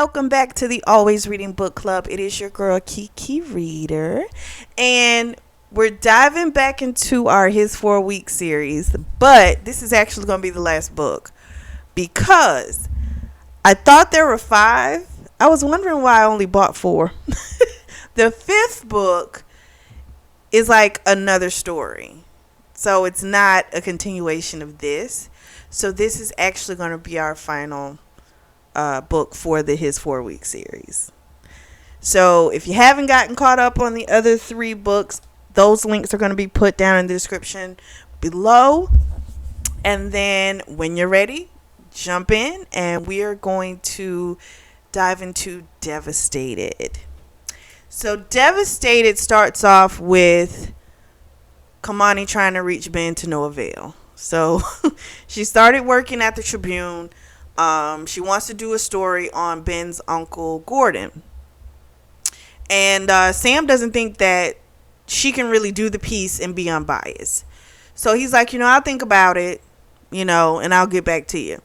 welcome back to the Always Reading Book Club. It is your girl Kiki Reader, and we're diving back into our His 4 Week series, but this is actually going to be the last book because I thought there were 5. I was wondering why I only bought 4. The 5th book is like another story, so it's not a continuation of this. So this is actually going to be our final book for the His 4 Week series. So if you haven't gotten caught up on the other 3 books, those links are going to be put down in the description below. And then when you're ready, jump in and we are going to dive into Devastated. So Devastated starts off with Kamani trying to reach Ben to no avail. So she started working at the Tribune. She wants to do a story on Ben's uncle Gordon. And Sam doesn't think that she can really do the piece and be unbiased. So he's like, I'll think about it, and I'll get back to you.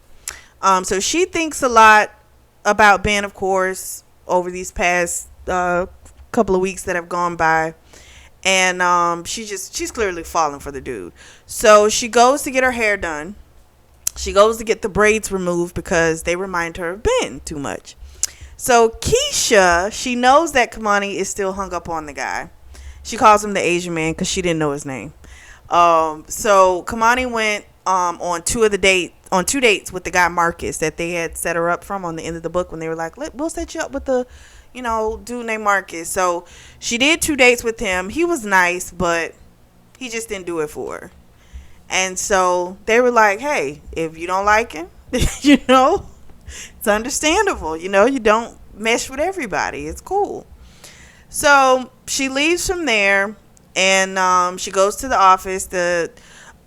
So she thinks a lot about Ben, of course, over these past couple of weeks that have gone by. And she's clearly falling for the dude. So she goes to get her hair done. She goes to get the braids removed because they remind her of Ben too much. So Keisha, she knows that Kamani is still hung up on the guy. She calls him the Asian man because she didn't know his name. So Kamani went on 2 dates with the guy Marcus that they had set her up from on the end of the book when they were like, we'll set you up with the dude named Marcus. So she did 2 dates with him. He was nice, but he just didn't do it for her. And so they were like, hey, if you don't like him, it's understandable. You don't mesh with everybody. It's cool. So she leaves from there and she goes to the office to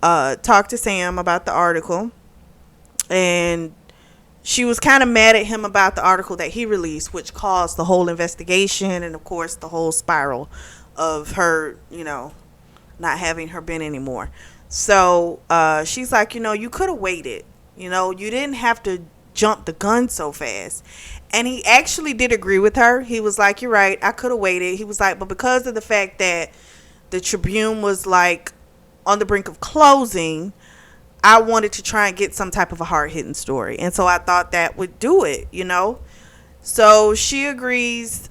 talk to Sam about the article. And she was kind of mad at him about the article that he released, which caused the whole investigation and, of course, the whole spiral of her, not having her Ben anymore. So she's like, you could have waited. You didn't have to jump the gun so fast. And he actually did agree with her. He was like, you're right, I could have waited. He was like, but because of the fact that the Tribune was like on the brink of closing, I wanted to try and get some type of a hard-hitting story. And so I thought that would do it, So she agrees.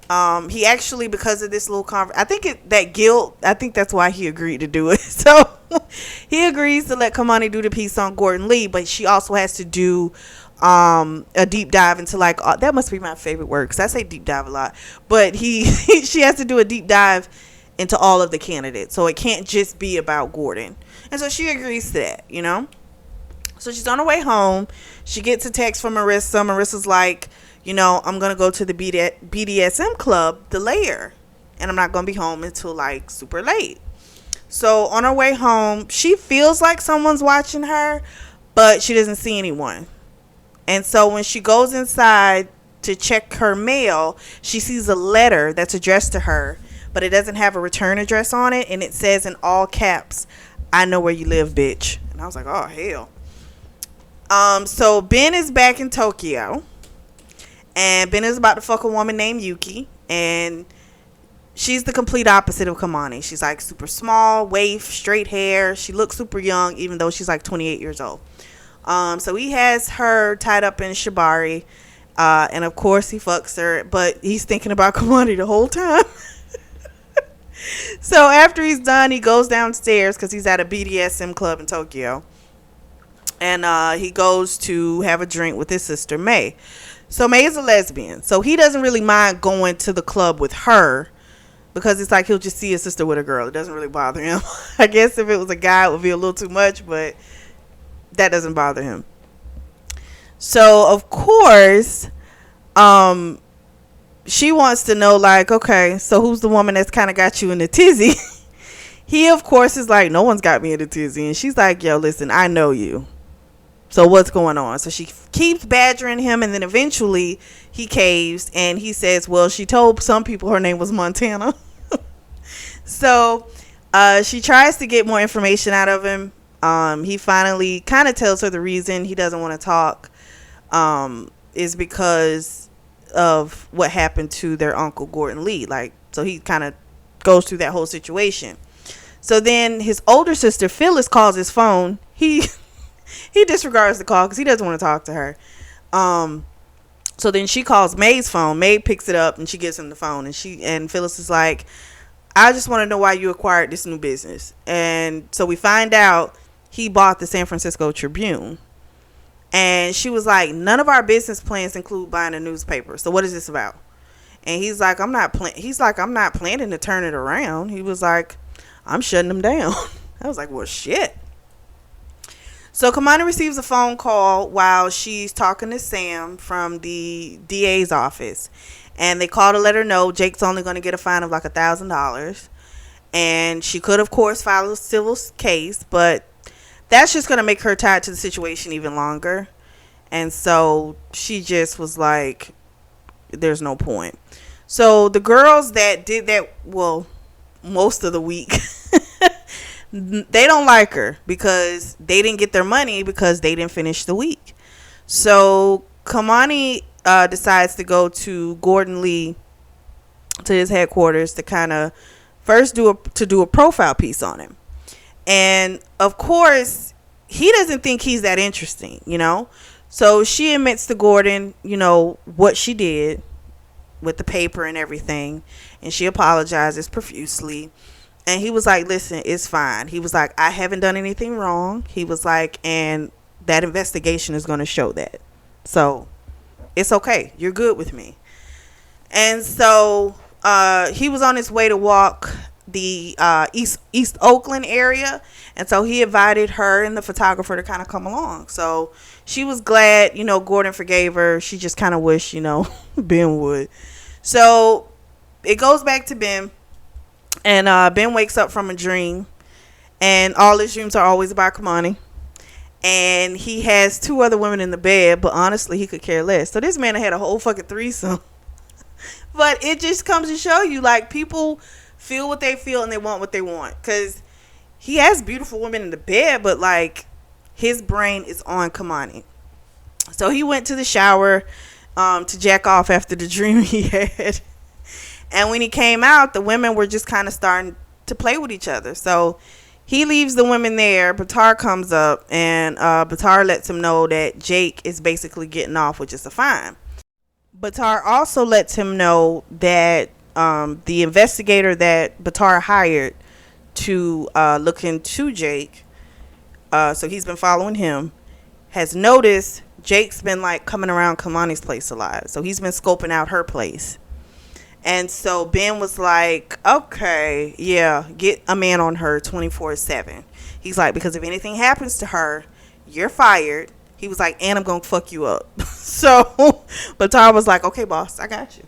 He actually, because of this little I think that guilt, I think that's why he agreed to do it. So he agrees to let Kamani do the piece on Gordon Lee, but she also has to do a deep dive into that must be my favorite word because I say deep dive a lot. But she has to do a deep dive into all of the candidates. So it can't just be about Gordon. And so she agrees to that, So she's on her way home. She gets a text from Marissa. Marissa's like, I'm going to go to the BDSM club, the Lair. And I'm not going to be home until super late. So on her way home, she feels like someone's watching her, but she doesn't see anyone. And so when she goes inside to check her mail, she sees a letter that's addressed to her, but it doesn't have a return address on it. And it says in all caps, I know where you live, bitch. And I was like, oh, hell. So Ben is back in Tokyo. And Ben is about to fuck a woman named Yuki. And she's the complete opposite of Kamani. She's super small, waif, straight hair. She looks super young, even though she's 28 years old. So he has her tied up in shibari. And of course he fucks her. But he's thinking about Kamani the whole time. So after he's done, he goes downstairs because he's at a BDSM club in Tokyo. And he goes to have a drink with his sister, May. So May is a lesbian. So he doesn't really mind going to the club with her because it's he'll just see his sister with a girl. It doesn't really bother him. I guess if it was a guy, it would be a little too much, but that doesn't bother him. So, of course, she wants to know, okay, so who's the woman that's kind of got you in the tizzy? He, of course, is like, no one's got me in the tizzy. And she's like, yo, listen, I know you. So what's going on? So she keeps badgering him, and then eventually he caves, and he says, well, she told some people her name was Montana. So she tries to get more information out of him. He finally kind of tells her the reason he doesn't want to talk is because of what happened to their uncle Gordon Lee. Like, so he kind of goes through that whole situation. So then his older sister Phyllis calls his phone. He disregards the call because he doesn't want to talk to her. So then she calls May's phone. May picks it up and she gives him the phone, and Phyllis is like, I just want to know why you acquired this new business. And so we find out he bought the San Francisco Tribune. And she was like, none of our business plans include buying a newspaper. So what is this about? And he's like, I'm not planning to turn it around. He was like, I'm shutting them down. I was like, well, shit. So Kamani receives a phone call while she's talking to Sam from the DA's office. And they call to let her know Jake's only going to get a fine of like $1,000. And she could, of course, file a civil case, but that's just going to make her tied to the situation even longer. And so she just was like, there's no point. So the girls that did that, well, most of the week, they don't like her because they didn't get their money because they didn't finish the week. So Kamani decides to go to Gordon Lee, to his headquarters, to kind of first do a profile piece on him. And of course, he doesn't think he's that interesting, you know. So she admits to Gordon, you know, what she did with the paper and everything, and she apologizes profusely. And he was like, listen, it's fine. He was like, I haven't done anything wrong. He was like, and that investigation is going to show that. So it's okay. You're good with me. And so he was on his way to walk the East Oakland area. And so he invited her and the photographer to kind of come along. So she was glad, you know, Gordon forgave her. She just kind of wished, you know, Ben would. So it goes back to Ben. And Ben wakes up from a dream. And all his dreams are always about Kamani. And he has 2 other women in the bed. But honestly, he could care less. So this man had a whole fucking threesome. But it just comes to show you, like, people feel what they feel and they want what they want. Because he has beautiful women in the bed, but, like, his brain is on Kamani. So he went to the shower to jack off after the dream he had. And when he came out, the women were just kind of starting to play with each other. So he leaves the women there. Batar comes up, and Batar lets him know that Jake is basically getting off with just a fine. Batar also lets him know that the investigator that Batar hired to look into Jake, so he's been following him, has noticed Jake's been like coming around Kamani's place a lot. So he's been scoping out her place. And so Ben was like, okay, yeah, get a man on her 24/7. He's like, because if anything happens to her, you're fired. He was like, and I'm going to fuck you up. So Batar was like, okay, boss, I got you.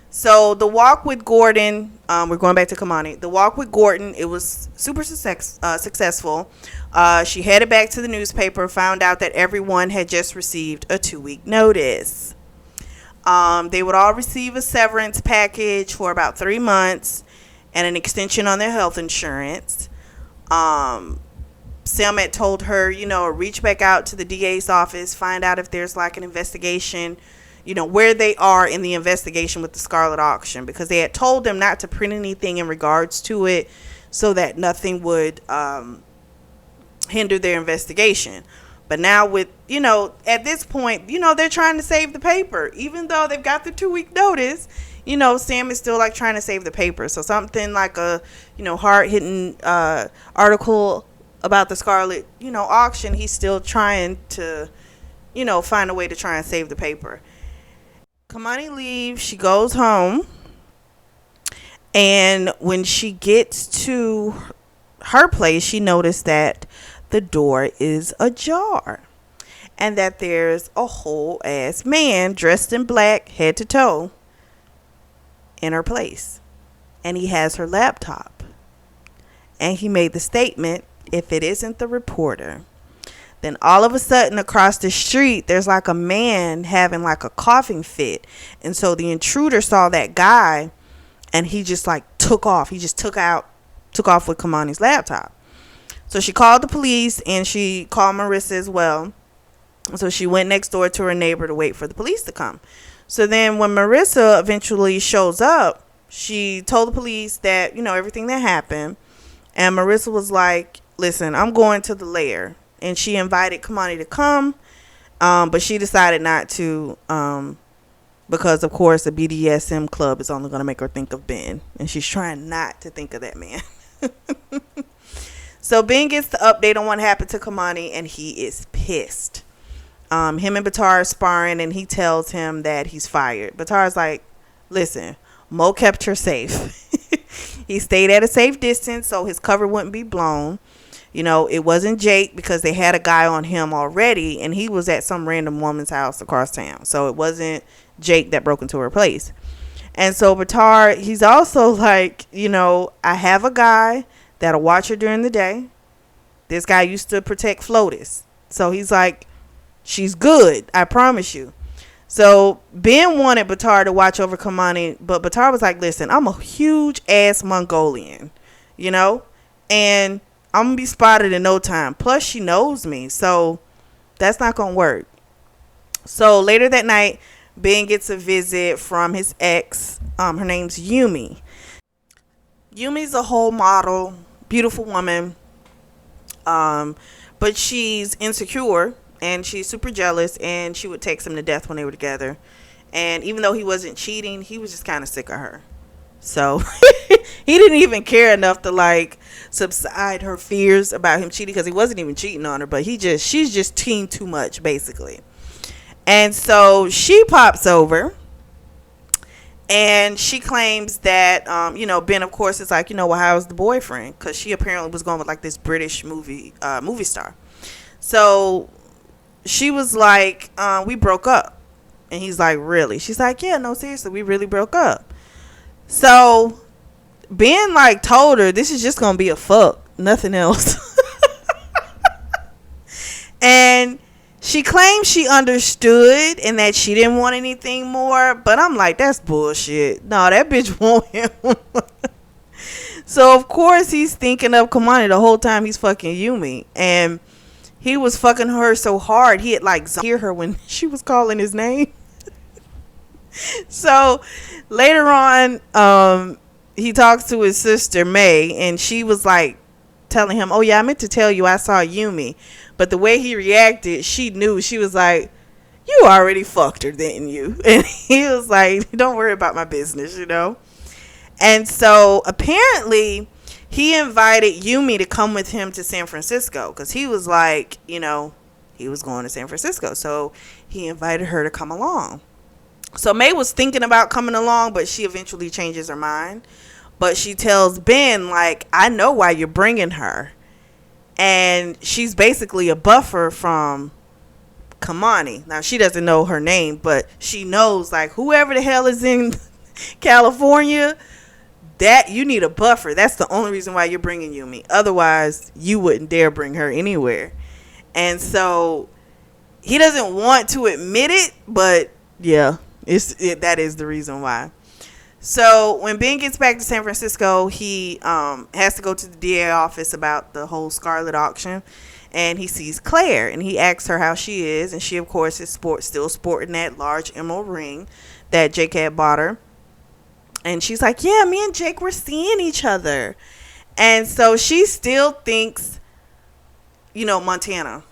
So the walk with Gordon, we're going back to Kamani. The walk with Gordon, it was super successful. She headed back to the newspaper, found out that everyone had just received a 2-week notice. They would all receive a severance package for about 3 months and an extension on their health insurance. Sam had told her, you know, reach back out to the DA's office, find out if there's like an investigation, you know, where they are in the investigation with the Scarlet auction, because they had told them not to print anything in regards to it so that nothing would hinder their investigation. But now with, you know, at this point, you know, they're trying to save the paper. Even though they've got the 2-week notice, you know, Sam is still like trying to save the paper. So something like a, you know, hard-hitting article about the Scarlet, you know, auction, he's still trying to, you know, find a way to try and save the paper. Kamani leaves. She goes home. And when she gets to her place, she noticed that the door is ajar. And that there's a whole ass man dressed in black, head to toe, in her place. And he has her laptop. And he made the statement, if it isn't the reporter. Then all of a sudden across the street, there's like a man having like a coughing fit. And so the intruder saw that guy and he just like took off. He just took off with Kamani's laptop. So she called the police and she called Marissa as well. So she went next door to her neighbor to wait for the police to come. So then when Marissa eventually shows up, she told the police that, everything that happened. And Marissa was like, listen, I'm going to the lair. And she invited Kamani to come. But she decided not to, because, of course, the BDSM club is only going to make her think of Ben. And she's trying not to think of that man. So Ben gets the update on what happened to Kamani, and he is pissed. Him and Batar are sparring, and he tells him that he's fired. Batar's like, listen, Mo kept her safe. He stayed at a safe distance so his cover wouldn't be blown. It wasn't Jake because they had a guy on him already, and he was at some random woman's house across town. So it wasn't Jake that broke into her place. And so Batar, he's also like, I have a guy that'll watch her during the day. This guy used to protect Flotus. So he's like, she's good, I promise you. So Ben wanted Batar to watch over Kamani, but Batar was like, listen, I'm a huge ass Mongolian, and I'm going to be spotted in no time. Plus, she knows me, so that's not going to work. So later that night, Ben gets a visit from his ex. Her name's Yumi. Yumi's a whole model, beautiful woman, but she's insecure and she's super jealous, and she would text him to death when they were together. And even though he wasn't cheating, he was just kind of sick of her. So he didn't even care enough to subside her fears about him cheating, because he wasn't even cheating on her, but she's just team too much, basically. And so she pops over and she claims that, Ben, of course, is like, well, how's the boyfriend? Because she apparently was going with this British movie star. So she was like, we broke up. And he's like, really? She's like, yeah, no, seriously, we really broke up. So Ben told her this is just going to be a fuck, nothing else. And she claims she understood and that she didn't want anything more. But I'm like, that's bullshit. No, that bitch want him. So, of course, he's thinking of Kamani the whole time he's fucking Yumi. And he was fucking her so hard, he had hear her when she was calling his name. So, later on, he talks to his sister, May. And she was telling him, oh, yeah, I meant to tell you I saw Yumi. But the way he reacted, she knew. She was like, you already fucked her, didn't you? And he was like, don't worry about my business, And so apparently he invited Yumi to come with him to San Francisco, because he was like, he was going to San Francisco. So he invited her to come along. So May was thinking about coming along, but she eventually changes her mind. But she tells Ben, I know why you're bringing her. And she's basically a buffer from Kamani. Now, she doesn't know her name, but she knows, whoever the hell is in California, that you need a buffer. That's the only reason why you're bringing Yumi. Otherwise, you wouldn't dare bring her anywhere. And so he doesn't want to admit it, but yeah, that is the reason why. So when Ben gets back to San Francisco, he has to go to the DA office about the whole Scarlet auction, and he sees Claire, and he asks her how she is, and she, of course, is still sporting that large emerald ring that Jake had bought her. And she's like, yeah, me and Jake were seeing each other. And so she still thinks, Montana,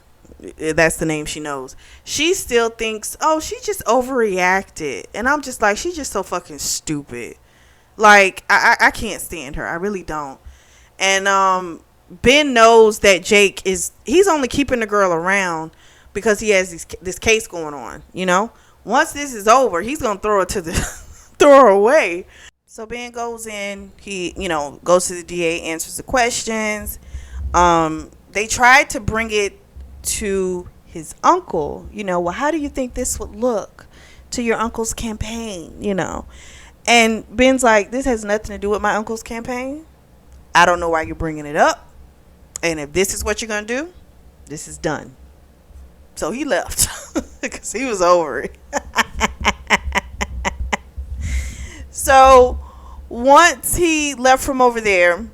that's the name she knows. She still thinks, oh, she just overreacted. And I'm just like, she's just so fucking stupid. I can't stand her. I really don't. And Ben knows that Jake he's only keeping the girl around because he has this case going on, Once this is over, he's going to throw her away. So Ben goes in, he, goes to the DA, answers the questions. They tried to bring it to his uncle, well, how do you think this would look to your uncle's campaign, And Ben's like, this has nothing to do with my uncle's campaign. I don't know why you're bringing it up. And if this is what you're going to do, this is done. So he left because he was over it. So once he left from over there,